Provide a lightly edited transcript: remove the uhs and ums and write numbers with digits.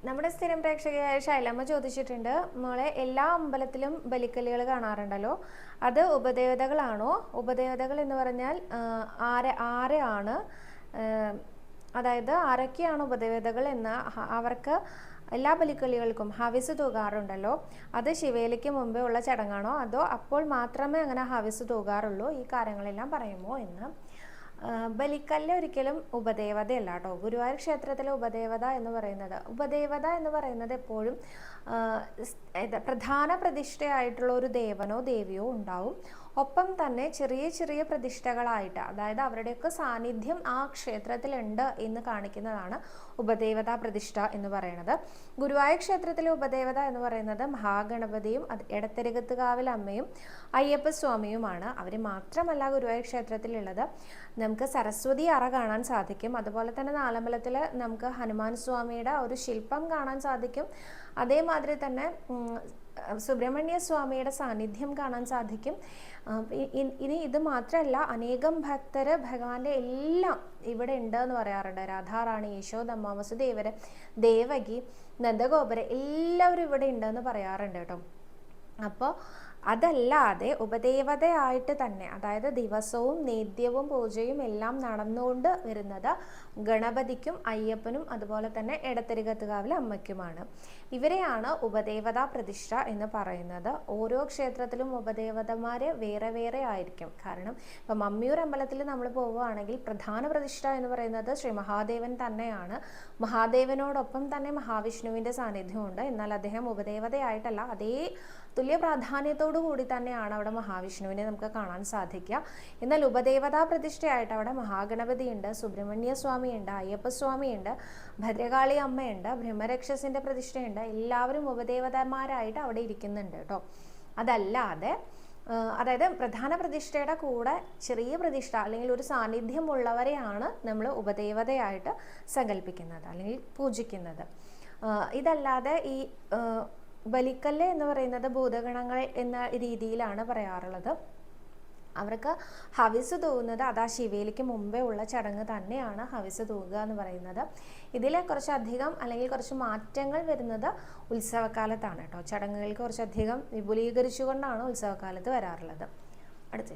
നമ്മുടെ സ്ഥിരം പ്രേക്ഷകയായ ശൈലമ്മ ചോദിച്ചിട്ടുണ്ട്, മോളെ എല്ലാ അമ്പലത്തിലും ബലിക്കല്ലുകൾ കാണാറുണ്ടല്ലോ, അത് ഉപദേവതകളാണോ? ഉപദേവതകൾ എന്ന് പറഞ്ഞാൽ ആരെയാണ്, അതായത് ആരൊക്കെയാണ് ഉപദേവതകൾ എന്ന് അവർക്ക് എല്ലാ ബലിക്കല്ലുകൾക്കും ഹവിസ് തൂകാറുണ്ടല്ലോ, അത് ശിവേലിക്ക് മുമ്പേ ഉള്ള ചടങ്ങാണോ അതോ അപ്പോൾ മാത്രമേ അങ്ങനെ ഹവിസ് തൂകാറുള്ളൂ? ഈ കാര്യങ്ങളെല്ലാം പറയുമോ എന്ന്. ബലിക്കല്ല് ഒരിക്കലും ഉപദേവതയല്ല കേട്ടോ. ഗുരുവായൂർ ക്ഷേത്രത്തിലെ ഉപദേവത എന്ന് പറയുന്നത് എപ്പോഴും പ്രധാന പ്രതിഷ്ഠയായിട്ടുള്ള ഒരു ദേവനോ ദേവിയോ ഉണ്ടാവും. ഒപ്പം തന്നെ ചെറിയ ചെറിയ പ്രതിഷ്ഠകളായിട്ട്, അതായത് അവരുടെയൊക്കെ സാന്നിധ്യം ആ ക്ഷേത്രത്തിലുണ്ട് എന്ന് കാണിക്കുന്നതാണ് ഉപദേവതാ പ്രതിഷ്ഠ എന്ന് പറയുന്നത്. ഗുരുവായൂർ ക്ഷേത്രത്തിലെ ഉപദേവത എന്ന് പറയുന്നത് മഹാഗണപതിയും എടത്തരകത്തുകാവിൽ അമ്മയും അയ്യപ്പസ്വാമിയുമാണ്. അവർ മാത്രമല്ല ഗുരുവായൂർ ക്ഷേത്രത്തിലുള്ളത്. നമുക്ക് സരസ്വതി അറ കാണാൻ സാധിക്കും. അതുപോലെ തന്നെ നാലമ്പലത്തിൽ നമുക്ക് ഹനുമാൻ സ്വാമിയുടെ ഒരു ശില്പം കാണാൻ സാധിക്കും. അതേമാതിരി തന്നെ സുബ്രഹ്മണ്യ സ്വാമിയുടെ സാന്നിധ്യം കാണാൻ സാധിക്കും. ഇനി ഇത് മാത്രമല്ല, അനേകം ഭക്തര് ഭഗവാന്റെ എല്ലാം ഇവിടെ ഉണ്ട് എന്ന് പറയാറുണ്ട്. രാധാറാണി, യശോദമ്മ, വസുദേവര്, ദേവകി, നന്ദഗോപര് എല്ലാവരും ഇവിടെ ഉണ്ടെന്ന് പറയാറുണ്ട് കേട്ടോ. അപ്പോൾ അതല്ലാതെ ഉപദേവതയായിട്ട് തന്നെ, അതായത് ദിവസവും നേദ്യവും പൂജയും എല്ലാം നടന്നുകൊണ്ട് വരുന്നത് ഗണപതിക്കും അയ്യപ്പനും അതുപോലെ തന്നെ എടത്തരികത്തുകാവിലെ അമ്മയ്ക്കുമാണ്. ഇവരെയാണ് ഉപദേവതാ പ്രതിഷ്ഠ എന്ന് പറയുന്നത്. ഓരോ ക്ഷേത്രത്തിലും ഉപദേവതമാര് വേറെ വേറെ ആയിരിക്കും. കാരണം ഇപ്പം മമ്മിയൂർ അമ്പലത്തിൽ നമ്മൾ പോവുകയാണെങ്കിൽ പ്രധാന പ്രതിഷ്ഠ എന്ന് പറയുന്നത് ശ്രീ മഹാദേവൻ തന്നെയാണ്. മഹാദേവനോടൊപ്പം തന്നെ മഹാവിഷ്ണുവിൻ്റെ സാന്നിധ്യമുണ്ട്. എന്നാൽ അദ്ദേഹം ഉപദേവതയായിട്ടല്ല, അതേ തുല്യ പ്രാധാന്യത്തോടു കൂടി തന്നെയാണ് അവിടെ മഹാവിഷ്ണുവിനെ നമുക്ക് കാണാൻ സാധിക്കുക. എന്നാൽ ഉപദേവതാ പ്രതിഷ്ഠയായിട്ട് അവിടെ മഹാഗണപതിയുണ്ട്, സുബ്രഹ്മണ്യ സ്വാമിയുണ്ട്, അയ്യപ്പസ്വാമിയുണ്ട്, ഭദ്രകാളി അമ്മയുണ്ട്, ബ്രഹ്മരക്ഷസിന്റെ പ്രതിഷ്ഠയുണ്ട്. എല്ലാവരും ഉപദേവതമാരായിട്ട് അവിടെ ഇരിക്കുന്നുണ്ട് കേട്ടോ. അതല്ലാതെ അതായത് പ്രധാന പ്രതിഷ്ഠയുടെ കൂടെ ചെറിയ പ്രതിഷ്ഠ അല്ലെങ്കിൽ ഒരു സാന്നിധ്യമുള്ളവരെയാണ് നമ്മൾ ഉപദേവതയായിട്ട് സങ്കല്പിക്കുന്നത് അല്ലെങ്കിൽ പൂജിക്കുന്നത്. ഇതല്ലാതെ ഈ ബലിക്കല്ല് എന്ന് പറയുന്നത് ഭൂതഗണങ്ങൾ എന്ന രീതിയിലാണ് പറയാറുള്ളത്. അവർക്ക് ഹവിസ് തൂകുന്നത് അതാ ശിവേലിക്ക് മുമ്പേ ഉള്ള ചടങ്ങ് തന്നെയാണ് ഹവിസ് തൂകുക എന്ന് പറയുന്നത്. ഇതിലെ കുറച്ചധികം അല്ലെങ്കിൽ കുറച്ച് മാറ്റങ്ങൾ വരുന്നത് ഉത്സവകാലത്താണ് കേട്ടോ. ചടങ്ങുകൾക്ക് കുറച്ചധികം വിപുലീകരിച്ചുകൊണ്ടാണ് ഉത്സവകാലത്ത് വരാറുള്ളത്. അടുത്ത